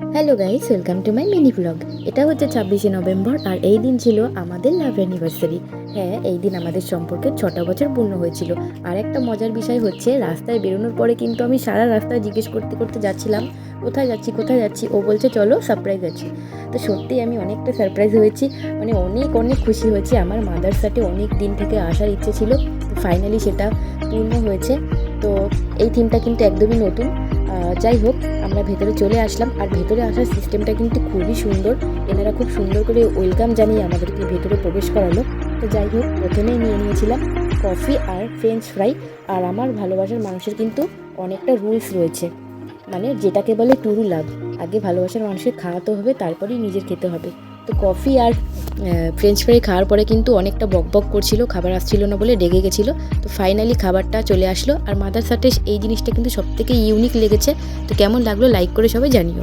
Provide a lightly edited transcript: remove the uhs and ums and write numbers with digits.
Hello guys, welcome to my mini blog. এটা হচ্ছে 26শে November আর এই দিন ছিল আমাদের লাভ অ্যানিভার্সারি। হ্যাঁ, এই দিন আমাদের সম্পর্কের 6টা বছর পূর্ণ হয়েছিল। আর একটা মজার বিষয় হচ্ছে, রাস্তায় বেরোনোর পরে কিন্তু আমি সারা রাস্তায় জিজ্ঞেস করতে করতে যাচ্ছিলাম কোথায় যাচ্ছি কোথায় যাচ্ছি। ও বলছে চলো সারপ্রাইজ আছে। তো সত্যিই আমি অনেকটা সারপ্রাইজ হয়েছি, মানে অনেক অনেক খুশি হয়েছি। আমার মাদার সাথে অনেক দিন থেকে আসার ইচ্ছে ছিল, তো ফাইনালি সেটা পূর্ণ হয়েছে। তো এই থিমটা কিন্তু একদমই নতুন। যাই হোক, আমরা ভেতরে চলে আসলাম। আর ভেতরে আসার সিস্টেমটা কিন্তু খুবই সুন্দর। এনারা খুব সুন্দর করে ওয়েলকাম জানিয়ে আমাদেরকে ভেতরে প্রবেশ করালো। তো যাই হোক, প্রথমেই নিয়ে নিয়েছিলাম কফি আর ফ্রেঞ্চ ফ্রাই। আর আমার ভালোবাসার মানুষের কিন্তু অনেকটা রুলস রয়েছে, মানে যেটাকে বলে টুরু লাভ। আগে ভালোবাসার মানুষের খাওয়াতে হবে, তারপরেই নিজের খেতে হবে। তো কফি আর ফ্রেঞ্চ ফ্রাই খাওয়ার পরে কিন্তু অনেকটা বকবক করছিল, খাবার আসছিল না বলে রেগে গেছিলো। তো ফাইনালি খাবারটা চলে আসলো। আর মাদার সাথে এই জিনিসটা কিন্তু সবথেকে ইউনিক লেগেছে। তো কেমন লাগলো লাইক করে সবাই জানিও।